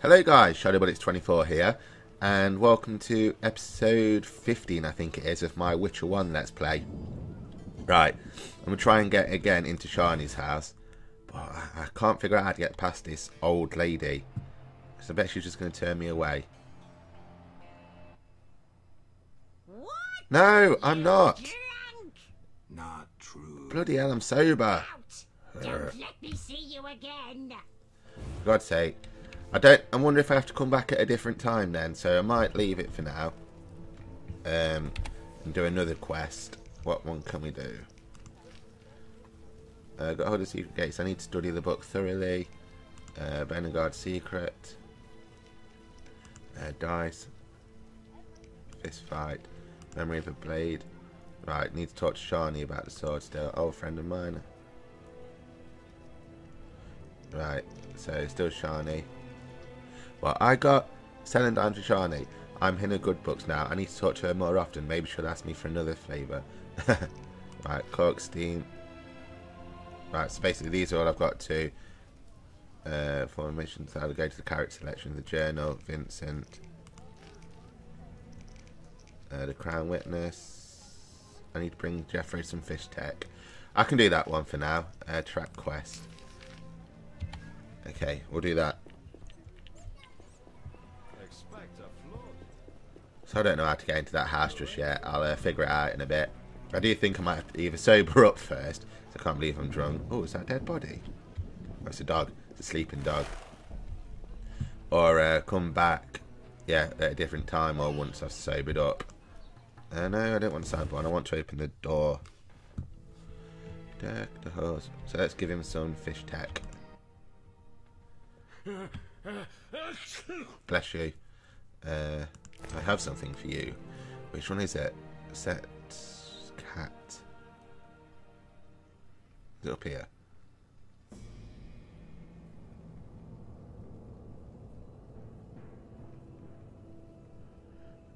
Hello guys, Shani24 here, and welcome to episode 15, I think it is, of my Witcher 1 Let's Play. Right, I'm going to try and get again into Shani's house, but I can't figure out how to get past this old lady, because I bet she's just going to turn me away. What? No, I'm not. Drunk? Not true. Bloody hell, I'm sober. Out. Don't let me see you again. For God's sake. I wonder if I have to come back at a different time then, so I might leave it for now. And do another quest. What one can we do? Got hold of secret gates. I need to study the book thoroughly. Benegard's secret. Dice. Fist fight. Memory of a blade. Right, need to talk to Shani about the sword still. Old friend of mine. Right, so still Shani. Well, I got selling down to Shani. I'm in her good books now. I need to talk to her more often. Maybe she'll ask me for another favour. Right, Cork Steam. Right, so basically these are all I've got to for missions. I'll go to the character selection, the journal, Vincent, the Crown Witness. I need to bring Jeffrey some fish tech. I can do that one for now. Track quest. Okay, we'll do that. So I don't know how to get into that house just yet. I'll figure it out in a bit. I do think I might have to either sober up first. So I can't believe I'm drunk. Oh, is that a dead body? Oh, it's a dog. It's a sleeping dog. Or come back, yeah, at a different time or once I've sobered up. No, I don't want to sober one. I want to open the door. Deck the hose. So let's give him some fish tech. Bless you. I have something for you. Which one is it? Set cat. Is it up here?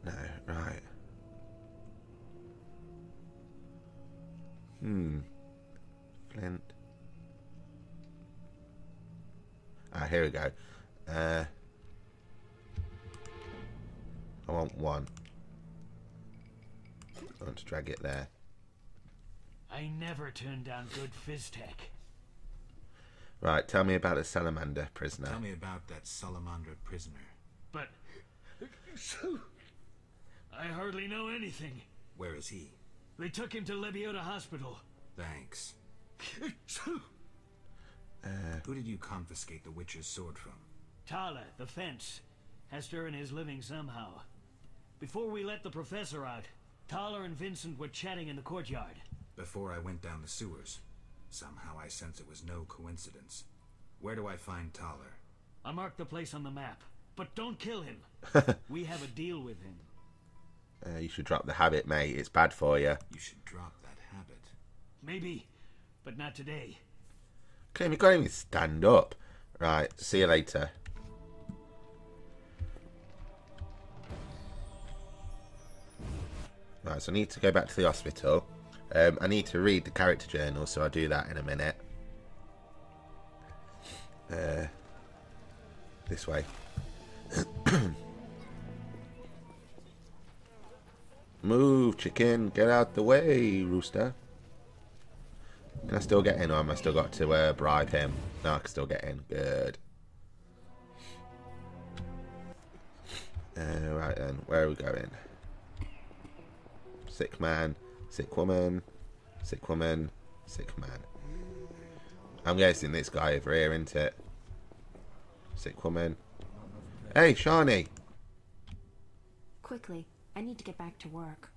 No, right. Flint. Ah, here we go. I want one. I want to drag it there. I never turn down good fizz tech. Right, tell me about the Salamander prisoner. Tell me about that Salamander prisoner. But I hardly know anything. Where is he? They took him to Lebiota Hospital. Thanks. Who did you confiscate the Witcher's sword from? Tala, the fence, has to earn his living somehow. Before we let the professor out, Tala and Vincent were chatting in the courtyard. Before I went down the sewers. Somehow I sense it was no coincidence. Where do I find Thaler? I marked the place on the map, but don't kill him. We have a deal with him. You should drop the habit, mate. It's bad for you. You should drop that habit. Maybe, but not today. Okay, we can't even stand up. Right, see you later. Right, so I need to go back to the hospital. I need to read the character journal, so I'll do that in a minute. This way. Move, chicken. Get out the way, rooster. Can I still get in, or am I still got to bribe him? No, I can still get in. Good. Right then, where are we going? Sick man, sick woman, sick woman, sick man. I'm guessing this guy over here, isn't it? Sick woman. Hey, Shani! Quickly, I need to get back to work.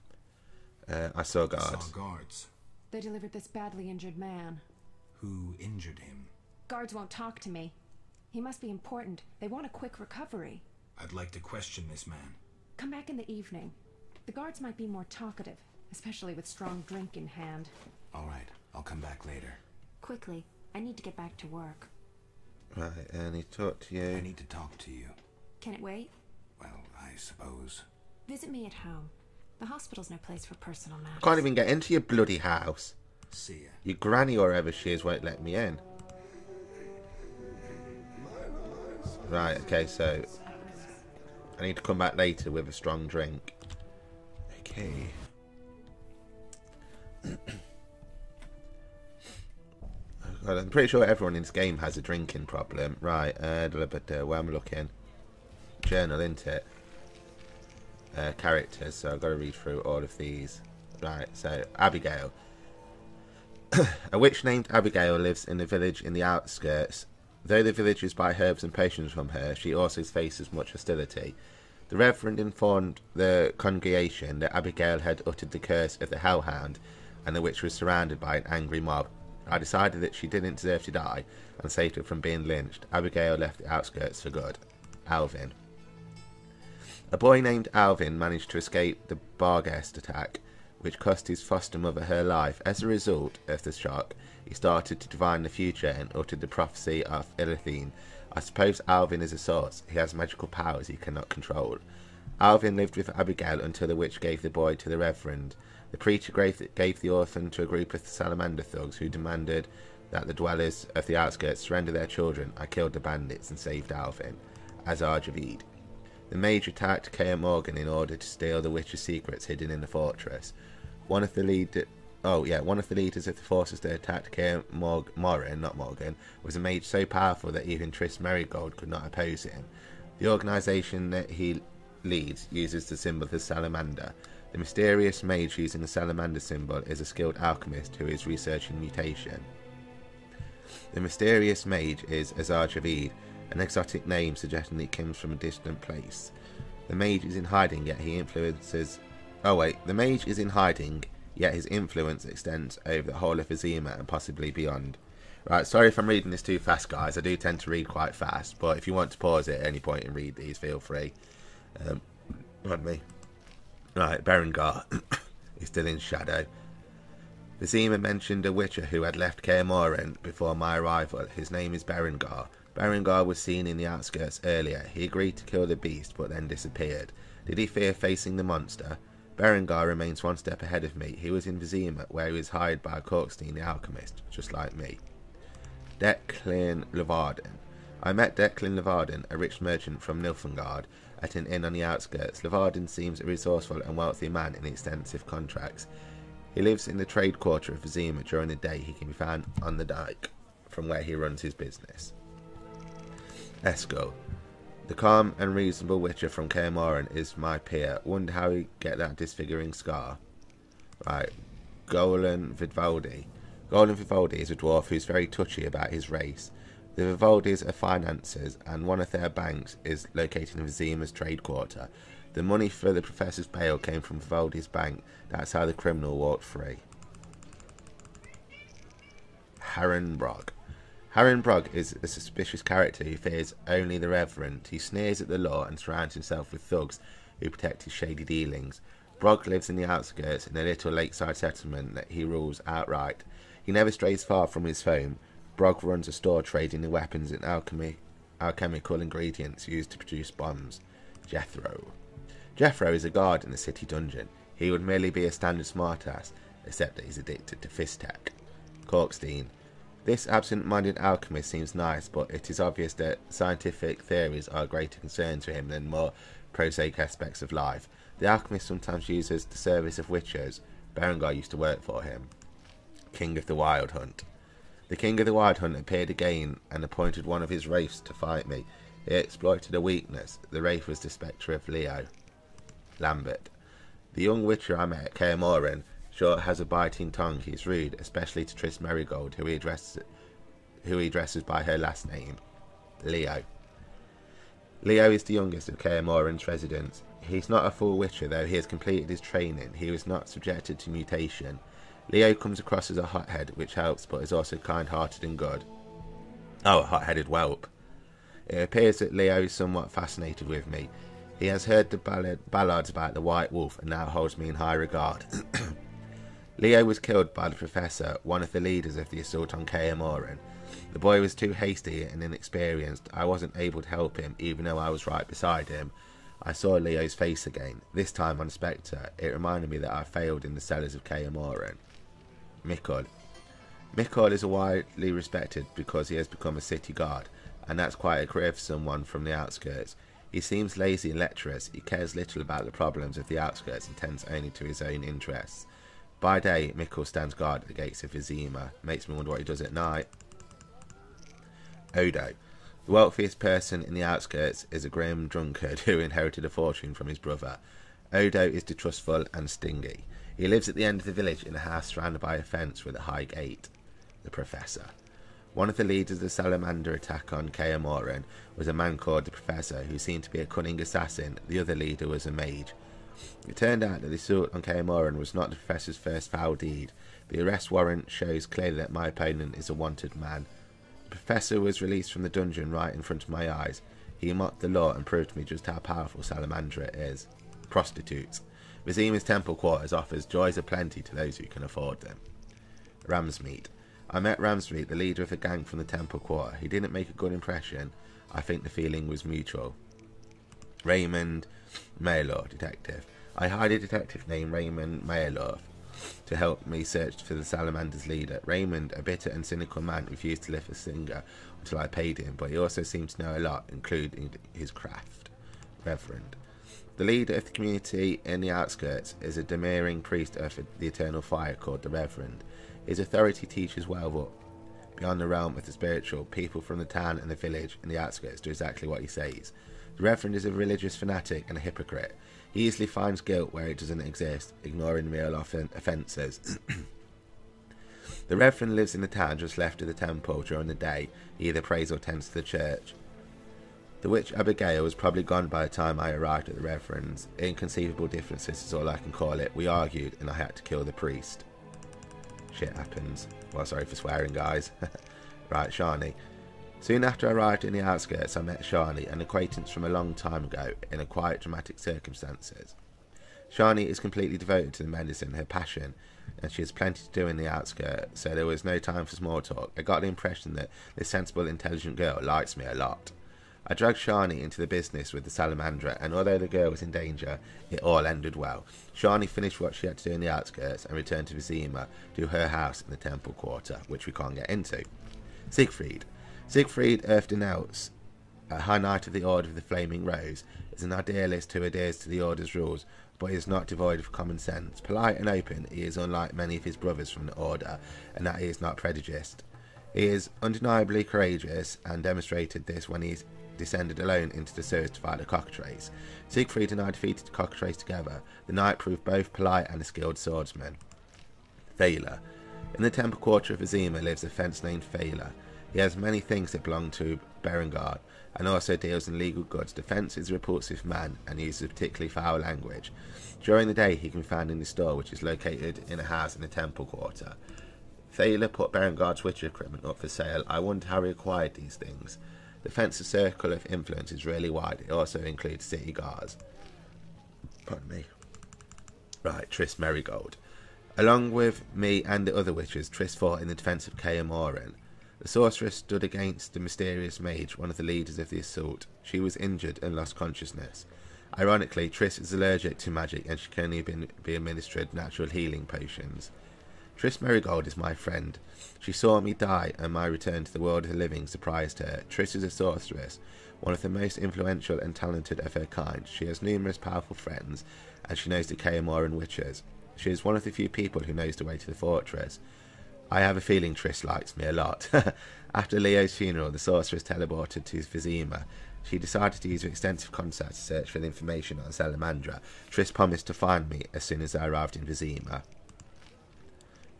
I saw guards. Saw guards. They delivered this badly injured man. Who injured him? Guards won't talk to me. He must be important. They want a quick recovery. I'd like to question this man. Come back in the evening. The guards might be more talkative, especially with strong drink in hand. All right, I'll come back later. Quickly, I need to get back to work. Right, I need to talk to you. I need to talk to you. Can it wait? Well, I suppose. Visit me at home. The hospital's no place for personal matters. Can't even get into your bloody house. See ya. Your granny or whoever she is won't let me in. Mine eyes Right, okay, so I need to come back later with a strong drink. Okay. God, I'm pretty sure everyone in this game has a drinking problem. Right, where am I looking? Journal, isn't it? Characters, so I've got to read through all of these. Right, so Abigail. A witch named Abigail lives in a village in the outskirts. Though the villagers buy herbs and potions from her, she also faces much hostility. The Reverend informed the congregation that Abigail had uttered the curse of the Hellhound, and the witch was surrounded by an angry mob. I decided that she didn't deserve to die, and saved her from being lynched. Abigail left the outskirts for good. Alvin. A boy named Alvin managed to escape the Barghest attack, which cost his foster mother her life. As a result of the shock, he started to divine the future and uttered the prophecy of Illithine. I suppose Alvin is a source. He has magical powers he cannot control. Alvin lived with Abigail until the witch gave the boy to the Reverend. The preacher gave the orphan to a group of Salamander thugs who demanded that the dwellers of the outskirts surrender their children. I killed the bandits and saved Alvin. Azar Javid. The mage attacked Kaer Morgan in order to steal the witch's secrets hidden in the fortress. One of the leaders of the forces that attacked Kaer Morgan was a mage so powerful that even Triss Merigold could not oppose him. The organisation that he leads uses the symbol of the salamander. The mysterious mage using the salamander symbol is a skilled alchemist who is researching mutation. The mysterious mage is Azar Javid, an exotic name suggesting that it comes from a distant place. The mage is in hiding, yet he influences... The mage is in hiding, yet his influence extends over the whole of Vizima and possibly beyond. Right, sorry if I'm reading this too fast, guys. I do tend to read quite fast, but if you want to pause it at any point and read these, feel free. Pardon me. Right, Berengar is still in shadow. Vizima mentioned a witcher who had left Kaer Morhen before my arrival. His name is Berengar. Berengar was seen in the outskirts earlier. He agreed to kill the beast, but then disappeared. Did he fear facing the monster? Berengar remains one step ahead of me. He was in Vizima, where he was hired by Corkstein the alchemist, just like me. Declan Levarden. I met Declan Levarden, a rich merchant from Nilfgaard, at an inn on the outskirts. Levarden seems a resourceful and wealthy man in extensive contracts. He lives in the trade quarter of Vizima. During the day he can be found on the dike, from where he runs his business. Esco. The calm and reasonable witcher from Kaer Morhen is my peer. Wonder how he get that disfiguring scar. Right. Golan Vivaldi. Golan Vivaldi is a dwarf who's very touchy about his race. The Vivaldis are financiers, and one of their banks is located in Vizima's trade quarter. The money for the professor's bail came from Vivaldi's bank. That's how the criminal walked free. Harren Brog. Harren Brog is a suspicious character who fears only the Reverend. He sneers at the law and surrounds himself with thugs who protect his shady dealings. Brog lives in the outskirts in a little lakeside settlement that he rules outright. He never strays far from his home. Brog runs a store trading in weapons and alchemical ingredients used to produce bombs. Jethro. Jethro is a guard in the city dungeon. He would merely be a standard smartass, except that he's addicted to fist tech. Corkstein. This absent-minded alchemist seems nice, but it is obvious that scientific theories are a greater concern to him than more prosaic aspects of life. The alchemist sometimes uses the service of witchers. Berengar used to work for him. King of the Wild Hunt. The King of the Wild Hunt appeared again and appointed one of his wraiths to fight me. He exploited a weakness. The wraith was the spectre of Leo. Lambert. The young witcher I met at Kaer Morhen sure has a biting tongue. He's rude, especially to Triss Merigold, who he addresses by her last name. Leo. Leo is the youngest of Kaer Morhen's residents. He's not a full witcher, though he has completed his training. He was not subjected to mutation. Leo comes across as a hothead, which helps, but is also kind-hearted and good. Oh, a hot-headed whelp. It appears that Leo is somewhat fascinated with me. He has heard the ballads about the White Wolf and now holds me in high regard. Leo was killed by the Professor, one of the leaders of the assault on Kaer Morhen. The boy was too hasty and inexperienced. I wasn't able to help him, even though I was right beside him. I saw Leo's face again, this time on Spectre. It reminded me that I failed in the cellars of Kaer Morhen. Mikol. Mikol is widely respected because he has become a city guard. and that's quite a career for someone from the outskirts. He seems lazy and lecherous. He cares little about the problems of the outskirts and tends only to his own interests. By day, Mikkel stands guard at the gates of Vizima. Makes me wonder what he does at night. Odo. The wealthiest person in the outskirts is a grim drunkard who inherited a fortune from his brother. Odo is distrustful and stingy. He lives at the end of the village in a house surrounded by a fence with a high gate. The Professor. One of the leaders of the Salamander attack on Kaer Morhen was a man called the Professor, who seemed to be a cunning assassin. The other leader was a mage. It turned out that the assault on Kaer Morhen was not the Professor's first foul deed. The arrest warrant shows clearly that my opponent is a wanted man. The Professor was released from the dungeon right in front of my eyes. He mocked the law and proved to me just how powerful Salamander is. Prostitutes. Vizima's temple quarters offers joys aplenty to those who can afford them. Ramsmeat. I met Ramsmeat, the leader of the gang from the temple quarter. He didn't make a good impression. I think the feeling was mutual. Raymond Maylaw, detective. I hired a detective named Raymond Maylaw to help me search for the Salamander's leader. Raymond, a bitter and cynical man, refused to lift a finger until I paid him, but he also seemed to know a lot, including his craft. Reverend. The leader of the community in the outskirts is a demurring priest of the eternal fire called the Reverend. His authority teaches well, but beyond the realm of the spiritual, people from the town and the village and the outskirts do exactly what he says. The Reverend is a religious fanatic and a hypocrite. He easily finds guilt where it doesn't exist, ignoring real offences. The Reverend lives in the town just left of the temple during the day. He either prays or tends to the church. The witch Abigail was probably gone by the time I arrived at the Reverend's. Inconceivable differences is all I can call it. We argued and I had to kill the priest. Shit happens. Well, sorry for swearing, guys. Right, Shani. Soon after I arrived in the outskirts, I met Shani, an acquaintance from a long time ago, in a quiet, dramatic circumstances. Shani is completely devoted to the medicine, her passion, and she has plenty to do in the outskirts, so there was no time for small talk. I got the impression that this sensible, intelligent girl likes me a lot. I dragged Shani into the business with the Salamander, and although the girl was in danger, it all ended well. Shani finished what she had to do in the outskirts and returned to Vizima to her house in the temple quarter, which we can't get into. Siegfried. Siegfried Erfdenelz, a High Knight of the Order of the Flaming Rose, is an idealist who adheres to the Order's rules, but is not devoid of common sense. Polite and open, he is unlike many of his brothers from the Order, and that he is not prejudiced. He is undeniably courageous, and demonstrated this when he descended alone into the sewers to fight the cockatrice. Siegfried and I defeated the cockatrice together. The knight proved both polite and a skilled swordsman. Thaler. In the temple quarter of Vizima lives a fence named Thaler. He has many things that belong to Berengard, and also deals in legal goods. The fence is a repulsive man, and uses a particularly foul language. During the day he can be found in his store, which is located in a house in the temple quarter. Thaler put Berengard's witch equipment up for sale. I wonder how he acquired these things. The fence's circle of influence is really wide. It also includes city guards. Pardon me. Right, Triss Merigold. Along with me and the other witches, Triss fought in the defence of Kaer Morhen. The sorceress stood against the mysterious mage, one of the leaders of the assault. She was injured and lost consciousness. Ironically, Triss is allergic to magic and she can only be administered natural healing potions. Triss Merigold is my friend. She saw me die, and my return to the world of the living surprised her. Triss is a sorceress, one of the most influential and talented of her kind. She has numerous powerful friends, and she knows the Kaer Morhen witches. She is one of the few people who knows the way to the fortress. I have a feeling Triss likes me a lot. After Leo's funeral, the sorceress teleported to Vizima. She decided to use her extensive contacts to search for the information on Salamander. Triss promised to find me as soon as I arrived in Vizima.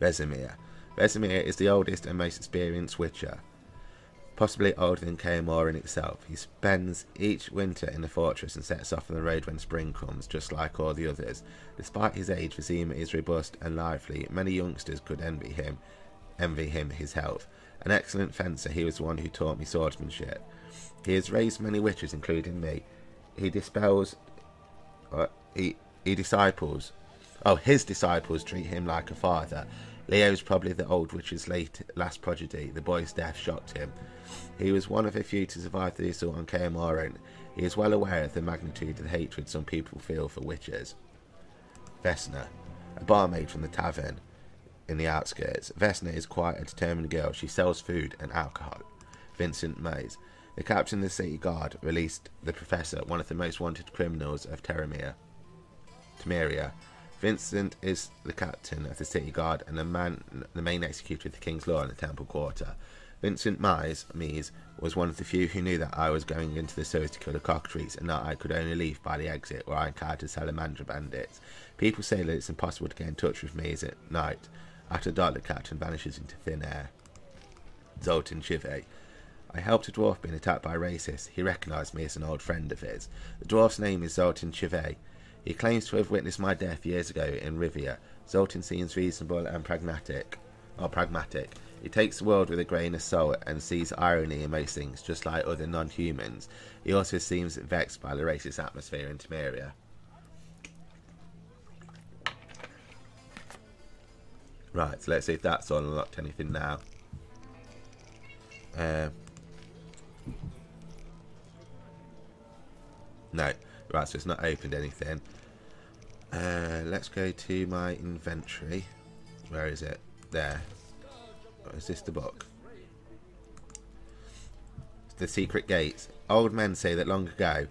Vesemir. Vesemir is the oldest and most experienced witcher, possibly older than Kaer Morhen itself. He spends each winter in the fortress and sets off on the road when spring comes, just like all the others. Despite his age, Vesemir is robust and lively. Many youngsters could envy him his health. An excellent fencer, he was the one who taught me swordsmanship. He has raised many witches, including me. His disciples treat him like a father. Leo is probably the old witch's last prodigy. The boy's death shocked him. He was one of the few to survive the assault on Kaer Morhen. He is well aware of the magnitude of the hatred some people feel for witches. Vesna, a barmaid from the tavern in the outskirts. Vesna is quite a determined girl. She sells food and alcohol. Vincent Mays. The captain of the city guard released the professor, one of the most wanted criminals of Temeria. Vincent is the captain of the city guard and the main executor of the king's law in the temple quarter. Vincent Mies was one of the few who knew that I was going into the sewers to kill the cockatrices and that I could only leave by the exit where I encountered Salamander bandits. People say that it's impossible to get in touch with me at night. After dark, the captain vanishes into thin air. Zoltan Chive. I helped a dwarf being attacked by racists. He recognised me as an old friend of his. The dwarf's name is Zoltan Chive. He claims to have witnessed my death years ago in Rivia. Zoltan seems reasonable and pragmatic. He takes the world with a grain of salt and sees irony in most things, just like other non-humans. He also seems vexed by the racist atmosphere in Temeria. Right, so let's see if that's all unlocked anything now. No. Right, so it's not opened anything. Let's go to my inventory. Where is it? There. Oh, is this the book? The Secret Gates. Old men say that long ago,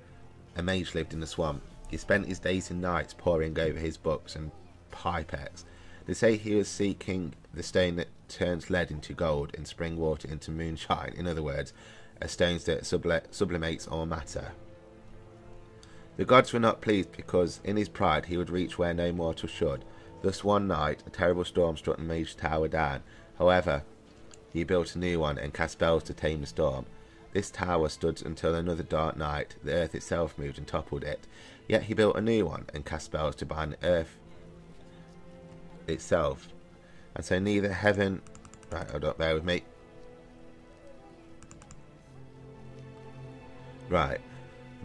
a mage lived in the swamp. He spent his days and nights poring over his books and pipets. They say he was seeking the stone that turns lead into gold and spring water into moonshine. In other words, a stone that sublimates all matter. The gods were not pleased because, in his pride, he would reach where no mortal should. Thus one night, a terrible storm struck the mage's tower down. However, he built a new one and cast spells to tame the storm. This tower stood until another dark night. The earth itself moved and toppled it. Yet he built a new one and cast spells to bind the earth itself. And so neither heaven... Right, hold up, bear with me. Right,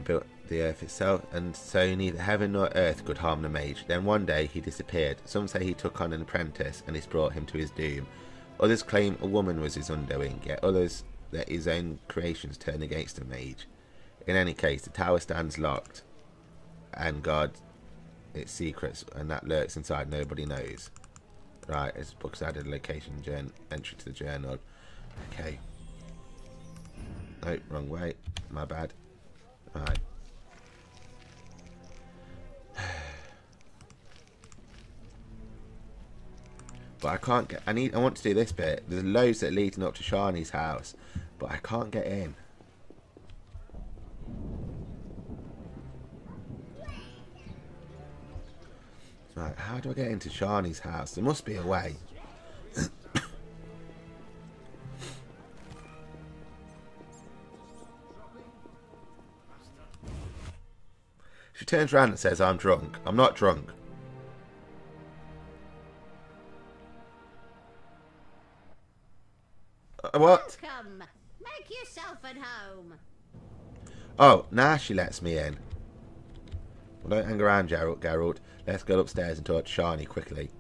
built the earth itself, and so neither heaven nor earth could harm the mage. Then one day he disappeared. Some say he took on an apprentice, and this brought him to his doom. Others claim a woman was his undoing, yet others that his own creations turned against the mage. In any case, the tower stands locked, and guards its secrets, and that lurks inside nobody knows. Right, this book's added location entry to the journal. Okay. Nope, wrong way. My bad. Right. But I can't get... I want to do this bit. There's loads that are leading up to Shani's house, but I can't get in. Right, how do I get into Shani's house? There must be a way. She turns around and says, I'm drunk. I'm not drunk. What? Welcome. Make yourself at home. Oh, now she lets me in. Well, don't hang around, Geralt. Let's go upstairs and talk to Shani quickly.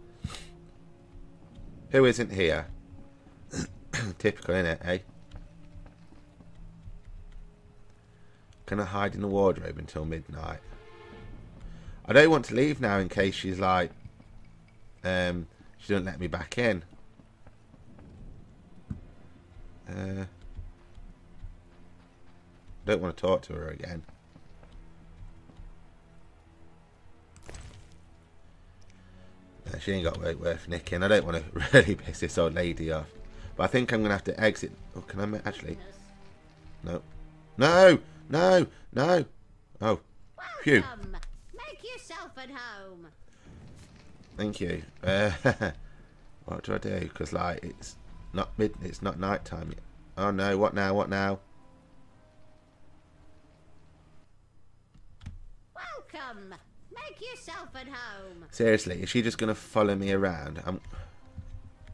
Who isn't here? Typical, innit, eh? Can I hide in the wardrobe until midnight? I don't want to leave now in case she's like... she doesn't let me back in. Don't want to talk to her again. No, she ain't got weight worth nicking. I don't want to really piss this old lady off. But I think I'm going to have to exit. Oh, can I actually? No. No! No! No! Oh. Phew. Welcome. Make yourself at home. Thank you. What do I do? Because, like, it's not night time yet. Oh, no. What now? What now? Welcome. Make yourself at home. Seriously, is she just going to follow me around?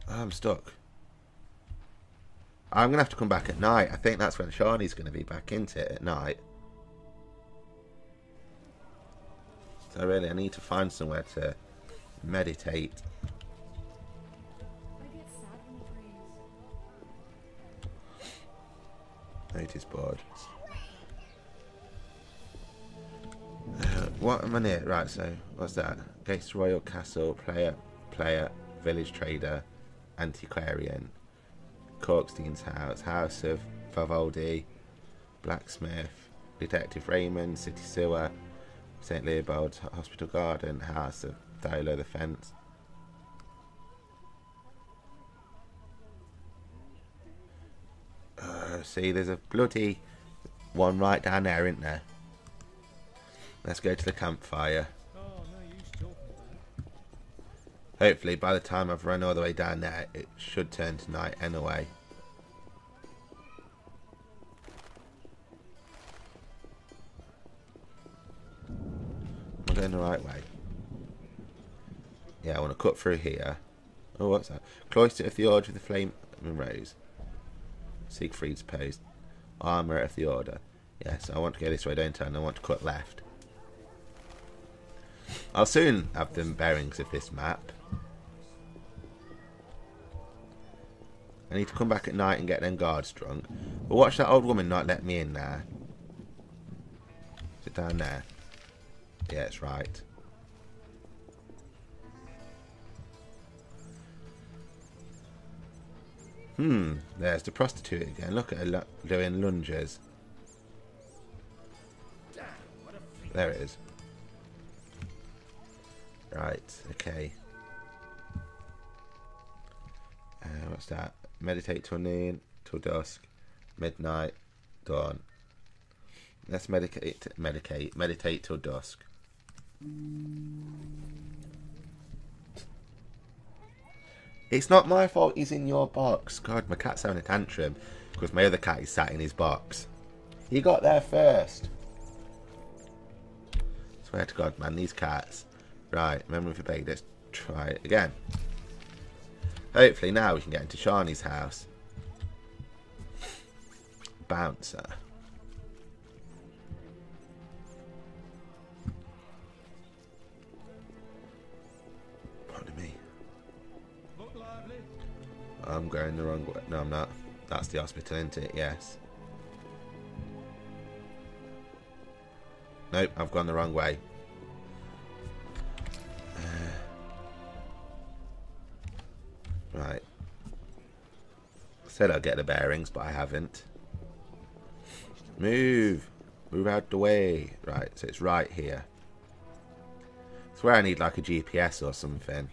I'm stuck. I'm going to have to come back at night. I think that's when Shani's going to be back into it at night. So really, I need to find somewhere to meditate. Notice board. What am I near? Right, so what's that? Gates Royal Castle, player, village trader, antiquarian, Corkstein's house, House of Favaldi, Blacksmith, Detective Raymond, City Sewer, St. Leopold's Hospital Garden, House of Thilo the Fence. See, there's a bloody one right down there, isn't there? Let's go to the campfire. Hopefully, by the time I've run all the way down there, it should turn to night anyway. Am I going the right way? Yeah, I want to cut through here. Oh, what's that? Cloister of the Order of the Flame and Rose. Siegfried's Post. Armour of the Order. Yes, I want to go this way, don't I? And I want to cut left. I'll soon have the bearings of this map. I need to come back at night and get them guards drunk. But watch that old woman not let me in there. Is it down there? Yeah, it's right. There's the prostitute again. Look at her doing lunges. There it is. Right, okay. What's that? Meditate till noon, till dusk, midnight, dawn. Let's meditate till dusk. It's not my fault he's in your box. God, my cat's having a tantrum because my other cat is sat in his box. He got there first. Swear to God, man, these cats. Right, memory for big. Let's try it again. Hopefully now we can get into Shani's house. Bouncer. Pardon me. I'm going the wrong way. No, I'm not. That's the hospital, isn't it? Yes. Nope, I've gone the wrong way. Right. Said I'd get the bearings, but I haven't. Move! Move out the way. Right, so it's right here. It's where I need like a GPS or something.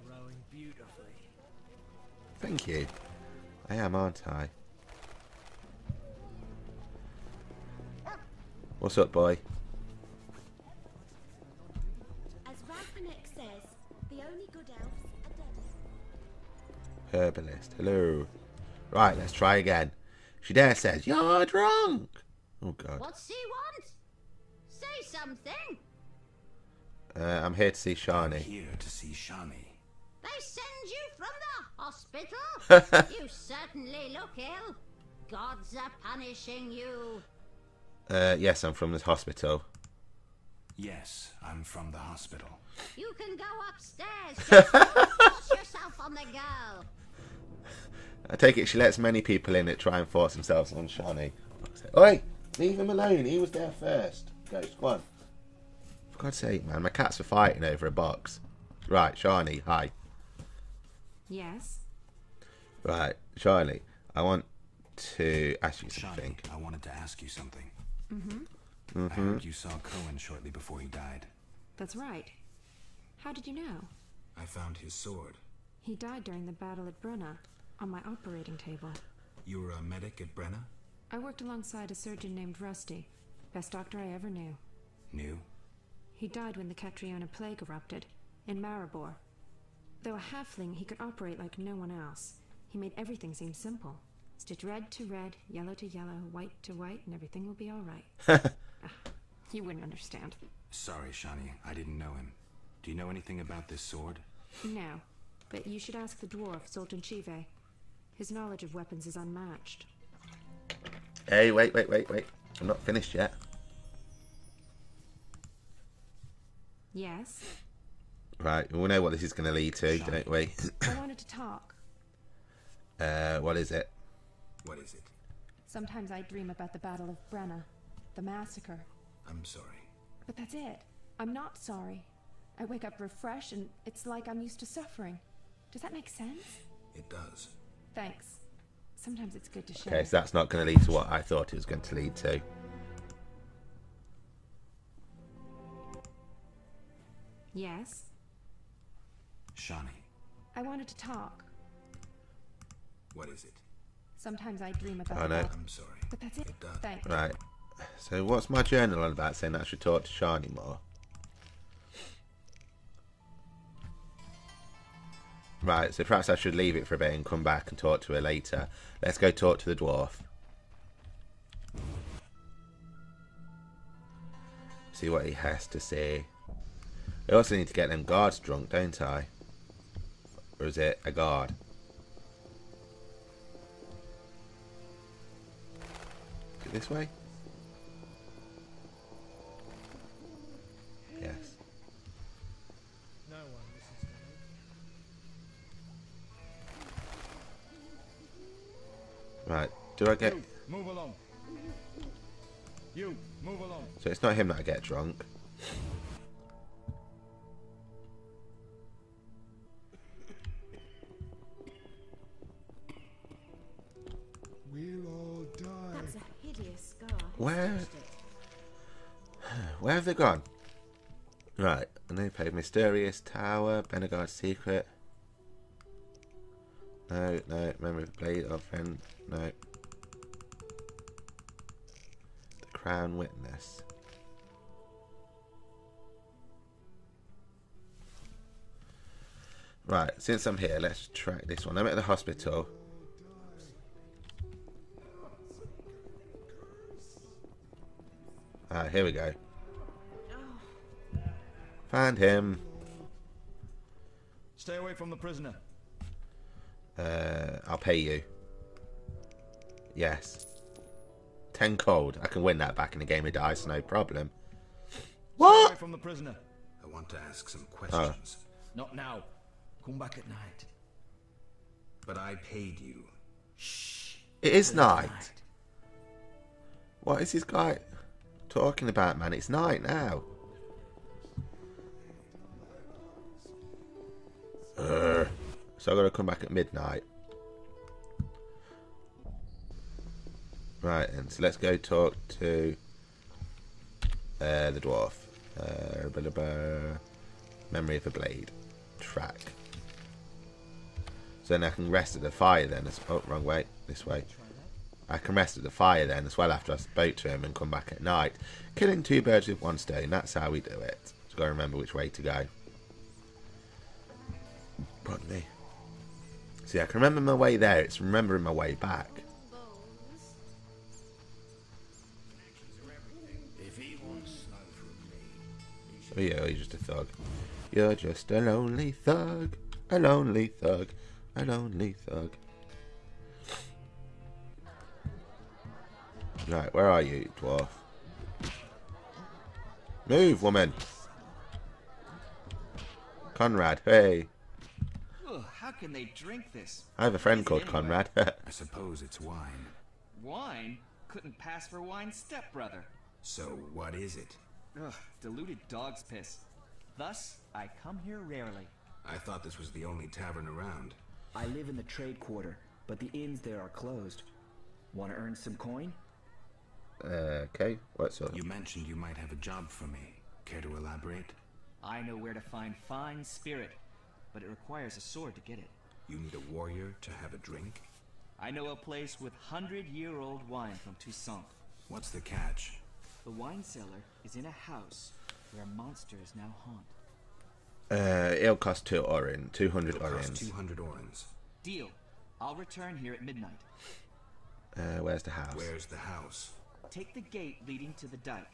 Growing beautifully. Thank you. I am, aren't I? What's up, boy? The only good elves are dead. Herbalist. Hello. Right, let's try again. She dare says, "You're drunk." Oh, God. What's he want? Say something. I'm here to see Shani. Here to see Shani. They send you from the hospital? You certainly look ill. Gods are punishing you. Yes, I'm from the hospital. Yes, I'm from the hospital. You can go upstairs. Just force yourself on the girl. I take it she lets many people in that try and force themselves on Shani. Oi! Leave him alone. He was there first. Ghost, go on. For God's sake, man. My cats are fighting over a box. Right, Shani, hi. Yes? Right, Shani, I want to ask you something. Shani, I wanted to ask you something. Mm-hmm. I heard you saw Cohen shortly before he died. That's right. How did you know? I found his sword. He died during the battle at Brenna, on my operating table. You were a medic at Brenna? I worked alongside a surgeon named Rusty. Best doctor I ever knew. Knew? He died when the Catriona plague erupted, in Maribor. Though a halfling, he could operate like no one else. He made everything seem simple. Stitch red to red, yellow to yellow, white to white, and everything will be all right. You wouldn't understand. Sorry, Shani, I didn't know him. Do you know anything about this sword? No, but you should ask the dwarf, Sultan Chive. His knowledge of weapons is unmatched. Hey, wait. I'm not finished yet. Yes? Right, we know what this is going to lead to, Shani. don't we? I wanted to talk. What is it? What is it? Sometimes I dream about the Battle of Brenna, the massacre. I'm sorry. But that's it. I'm not sorry. I wake up refreshed and it's like I'm used to suffering. Does that make sense? It does. Thanks. Sometimes it's good to share. Okay, so that's not going to lead to what I thought it was going to lead to. Yes? Shani, I wanted to talk. what is it? Sometimes I dream about Oh, no. it. I'm sorry. But that's it. It does. Thanks. Right. So what's my journal on about, saying that I should talk to Shani more? Right, so perhaps I should leave it for a bit and come back and talk to her later. Let's go talk to the dwarf. See what he has to say. I also need to get them guards drunk, don't I? Or is it a guard? Is it this way? Yes. No one listens to me. Right, do I get... You, move along. You, move along. So it's not him that I get drunk. We'll all die. That's a hideous scar. Who Where? stitched it? Where have they gone? Right, a new page. Mysterious Tower, Benegard's Secret. No, no, Memory of the Blade of Friend. No. The Crown Witness. Right, since I'm here, let's track this one. I'm at the hospital. Ah, here we go. Find him. Stay away from the prisoner. I'll pay you. Yes. 10 cold. I can win that back in a game of dice, no problem. Stay What? away from the prisoner. I want to ask some questions. Not now. Come back at night. But I paid you. It is night. What is this guy talking about, man? It's night now. So I've got to come back at midnight. Right, and so let's go talk to the dwarf. Memory of the Blade. Track. So then I can rest at the fire then. Oh, wrong way. This way. I can rest at the fire then as well after I spoke to him and come back at night. Killing two birds with one stone. That's how we do it. Just got to remember which way to go. Pardon me. See, I can remember my way there. It's remembering my way back. Bones. If he wants snow from me, Oh yeah, you're just a thug. You're just a lonely thug. A lonely thug. A lonely thug. Right, where are you, dwarf? Move, woman. Conrad, hey. Ugh, how can they drink this? I have a friend Is it called anyway? Conrad. I suppose it's wine. Wine? Couldn't pass for wine, stepbrother. So what is it? Ugh, diluted dog's piss. Thus, I come here rarely. I thought this was the only tavern around. I live in the trade quarter, but the inns there are closed. Want to earn some coin? Okay, what's up? You mentioned you might have a job for me. Care to elaborate? I know where to find fine spirit, but it requires a sword to get it. You need a warrior to have a drink? I know a place with 100-year-old wine from Toussaint. What's the catch? The wine cellar is in a house where monsters now haunt. It'll cost 200 It'll cost Orions. 200 orens. Deal. I'll return here at midnight. Where's the house? Where's the house? Take the gate leading to the dike.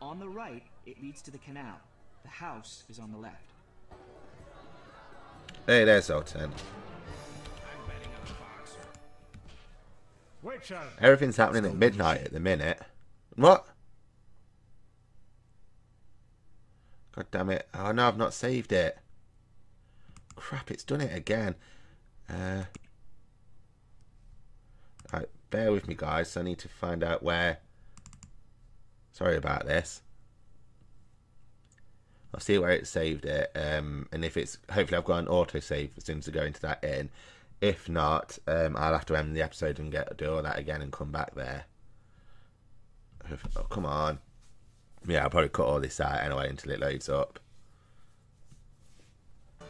On the right, it leads to the canal. The house is on the left. Hey, there's Zoltan. Witcher. Everything's happening at midnight at the minute. What? God damn it. Oh no, I've not saved it. Crap, it's done it again. Right, bear with me guys, I need to find out where. Sorry about this. I'll see where it saved it. And if it's, hopefully I've got an autosave as soon as I go into that inn. If not, I'll have to end the episode and do all that again and come back there. Oh, come on. Yeah, I'll probably cut all this out anyway until it loads up.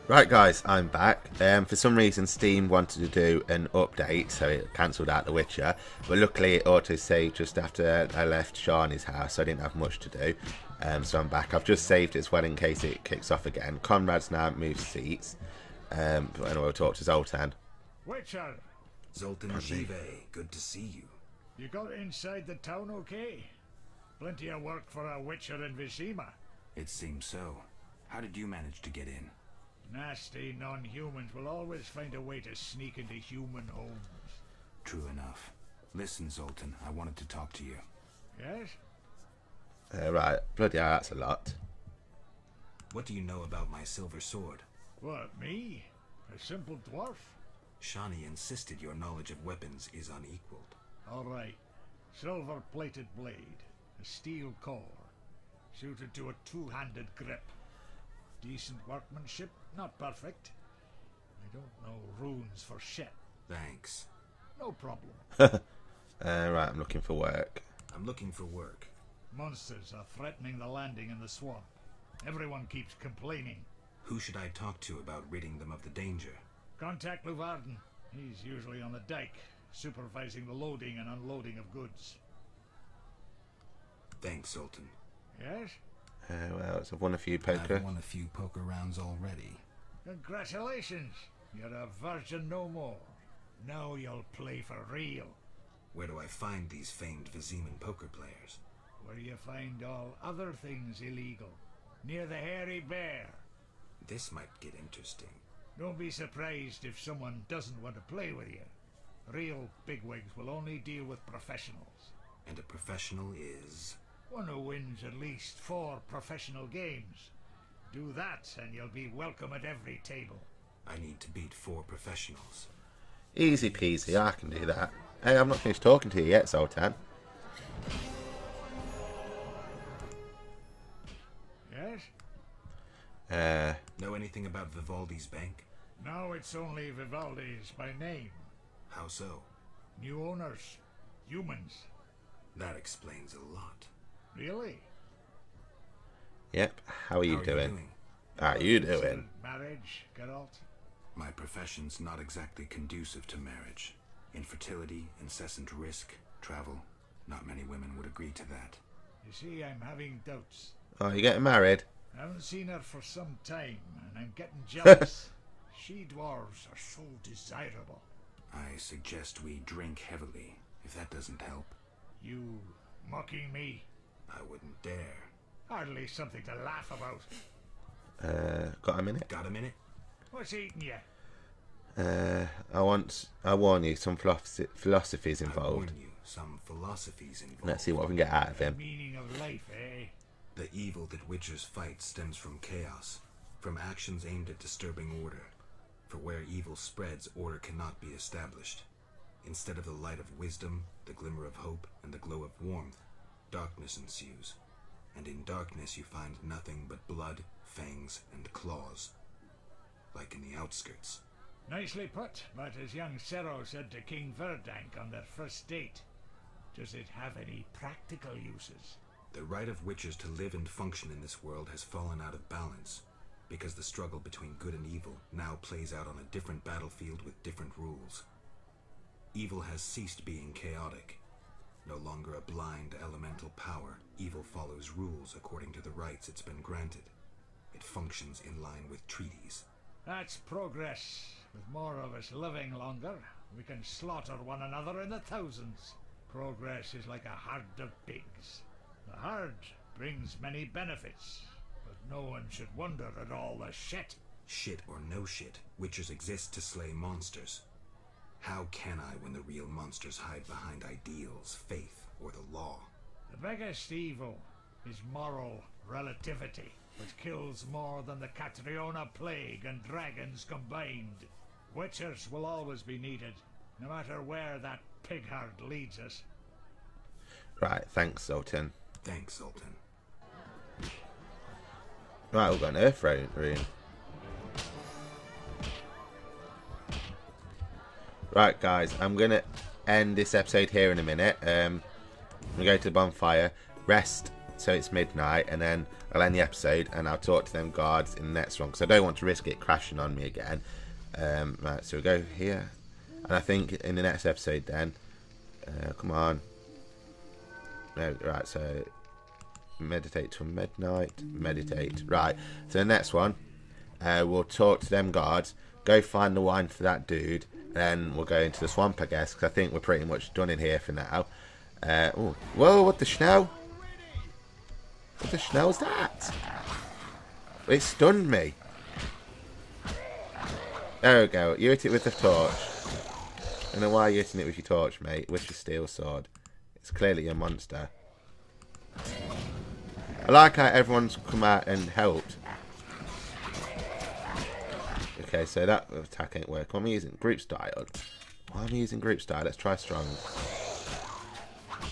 Right guys, I'm back. For some reason Steam wanted to do an update, so it cancelled out The Witcher, but luckily it auto-saved just after I left Shani's house, so I didn't have much to do. So I'm back. I've just saved it as well in case it kicks off again. Conrad's now moved seats. But anyway, we'll talk to Zoltan. Witcher, Zoltan Jive, good to see you. you got inside the town okay? Plenty of work for a Witcher in Vizima. It seems so. How did you manage to get in? Nasty non-humans will always find a way to sneak into human homes. True enough. Listen, Zoltan, I wanted to talk to you. Yes? Right, bloody hell, that's a lot. What do you know about my silver sword? What, me? A simple dwarf? Shani insisted your knowledge of weapons is unequaled. All right. Silver-plated blade. A steel core. Suited to a two-handed grip. Decent workmanship, not perfect. I don't know runes for shit. Thanks. No problem. Right, I'm looking for work. I'm looking for work. Monsters are threatening the landing in the swamp. Everyone keeps complaining. Who should I talk to about ridding them of the danger? Contact Luvarden. He's usually on the dike, supervising the loading and unloading of goods. Thanks, Zoltan. Yes? Well, I've won a few poker. I've won a few poker rounds already. Congratulations. You're a virgin no more. Now you'll play for real. Where do I find these famed Viziman poker players? Where you find all other things illegal. Near the hairy bear. This might get interesting. Don't be surprised if someone doesn't want to play with you. Real bigwigs will only deal with professionals. And a professional is? One who wins at least 4 professional games. Do that and you'll be welcome at every table. I need to beat 4 professionals. Easy peasy, I can do that. Hey, I've not finished talking to you yet, Zoltan. Yes? Know anything about Vivaldi's bank? Now it's only Vivaldi's by name. How so? New owners. Humans. That explains a lot. Really? Yep, how are you doing? How are you doing? Marriage, Geralt? My profession's not exactly conducive to marriage. Infertility, incessant risk, travel. Not many women would agree to that. You see, I'm having doubts. Oh, you getting married? I haven't seen her for some time, and I'm getting jealous. She-dwarves are so desirable. I suggest we drink heavily, if that doesn't help. You mocking me? I wouldn't dare. Hardly something to laugh about. Got a minute? Got a minute? What's eating you? I warn you, some philosophies I involved. warn you, some philosophies involved. Let's see what we can get out of The him. meaning of life, eh? The evil that Witchers fight stems from chaos, from actions aimed at disturbing order. For where evil spreads, order cannot be established. Instead of the light of wisdom, the glimmer of hope, and the glow of warmth, darkness ensues. And in darkness you find nothing but blood, fangs, and claws. Like in the outskirts. Nicely put, but as young Cero said to King Verdank on their first date, does it have any practical uses? The right of Witchers to live and function in this world has fallen out of balance, because the struggle between good and evil now plays out on a different battlefield with different rules. Evil has ceased being chaotic. No longer a blind elemental power, evil follows rules according to the rights it's been granted. It functions in line with treaties. That's progress. With more of us living longer, we can slaughter one another in the thousands. Progress is like a herd of pigs. The herd brings many benefits, but no one should wonder at all the shit. Shit or no shit, Witchers exist to slay monsters. How can I when the real monsters hide behind ideals, faith, or the law? The biggest evil is moral relativity, which kills more than the Catriona plague and dragons combined. Witchers will always be needed, no matter where that pig herd leads us. Right, thanks, Zoltan. Thanks, Zoltan. Right, we've got an Earth rune. Right, guys, I'm going to end this episode here in a minute. I'm going to go to the bonfire, rest so it's midnight, and then I'll end the episode and I'll talk to them guards in the next one because I don't want to risk it crashing on me again. Right, so we'll go here. And I think in the next episode then, come on. No, right, so meditate till midnight, meditate. Right, so the next one, we'll talk to them guards, go find the wine for that dude, and then we'll go into the swamp, I guess, because I think we're pretty much done in here for now. Oh, whoa, what the schnell? What the schnell's that? It stunned me. There we go, you hit it with the torch. I don't know why you're hitting it with your torch, mate, with your steel sword. It's clearly a monster. I like how everyone's come out and helped. Okay, so that attack ain't working. What am I using? Group style. Why am I using group style? Let's try strong.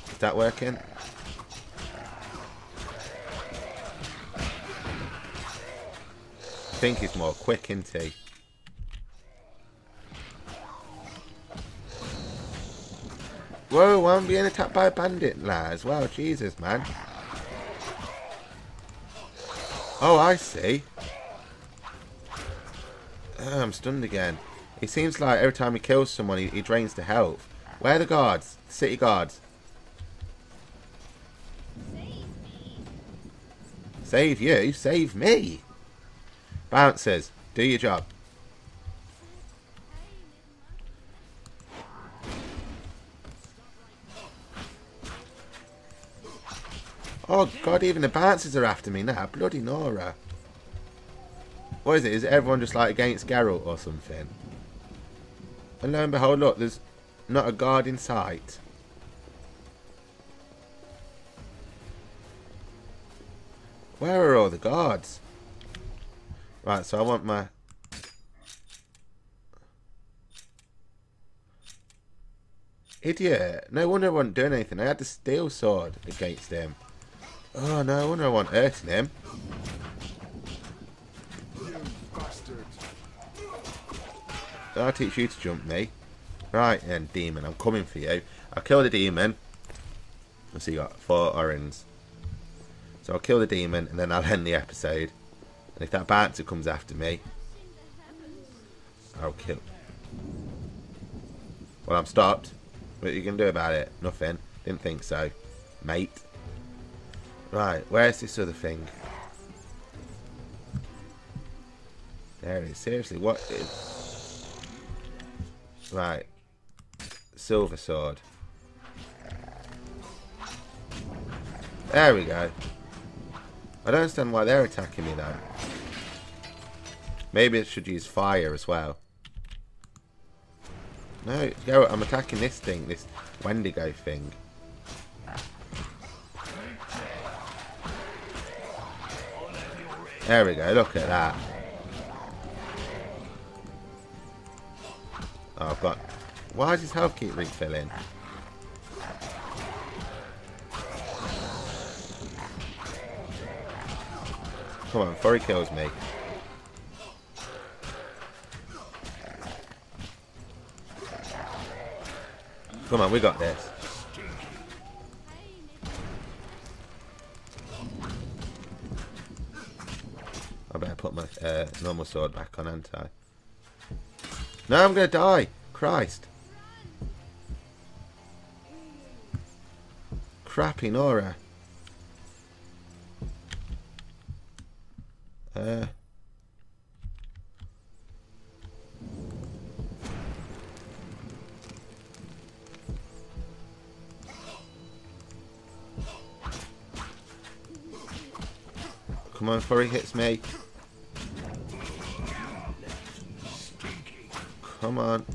Is that working? I think he's more quick, isn't he? Whoa, I'm being attacked by a bandit, lads. Wow, Jesus, man. Oh, I see. Oh, I'm stunned again. It seems like every time he kills someone, he drains the health. Where are the guards? The city guards. Save you? Save me? Bouncers, do your job. Oh god, even the bouncers are after me now. Bloody Nora. What is it? Is everyone just like against Geralt or something? And lo and behold, look, there's not a guard in sight. Where are all the guards? Right, so I want my... Idiot. No wonder I wasn't doing anything. I had the steel sword against him. Oh, no wonder I wasn't hurting him. I'll teach you to jump me. Right then, demon, I'm coming for you. I'll kill the demon. Let's see, you got 4 oranges. So I'll kill the demon and then I'll end the episode. And if that bouncer comes after me, I'll kill. Well, I'm stopped. What are you going to do about it? Nothing. Didn't think so, mate. Right, where's this other thing? There it is. Seriously, what is... Right. Silver sword. There we go. I don't understand why they're attacking me though. Maybe it should use fire as well. No, go. I'm attacking this thing, this Wendigo thing. There we go, look at that. Oh, I've got... Why does his health keep refilling? Come on, before he kills me. Come on, we got this. I better put my normal sword back on, ain't I? No, I'm going to die. Christ. Crappy Nora. Come on, before he hits me. Come on.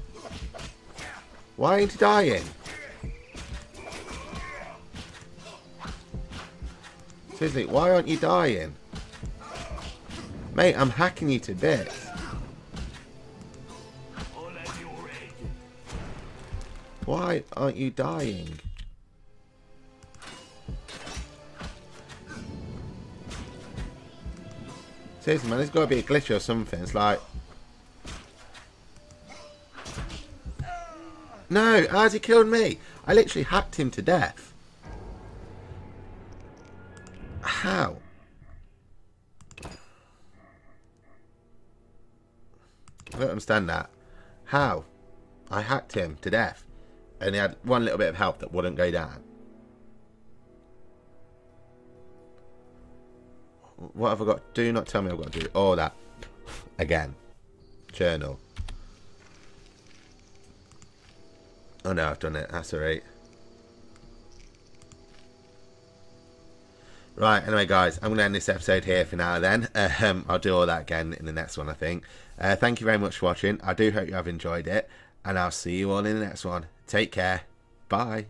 Why ain't he dying? Seriously, why aren't you dying? Mate, I'm hacking you to bits. Why aren't you dying? Seriously, man, there's got to be a glitch or something. It's like... No, how's he killed me? I literally hacked him to death. How? I don't understand that. How? I hacked him to death. And he had one little bit of health that wouldn't go down. What have I got? Do not tell me I've got to do all that again. Journal. Oh no, I've done it. That's alright. Right, anyway guys, I'm going to end this episode here for now then. I'll do all that again in the next one, I think. Thank you very much for watching. I do hope you have enjoyed it. And I'll see you all in the next one. Take care. Bye.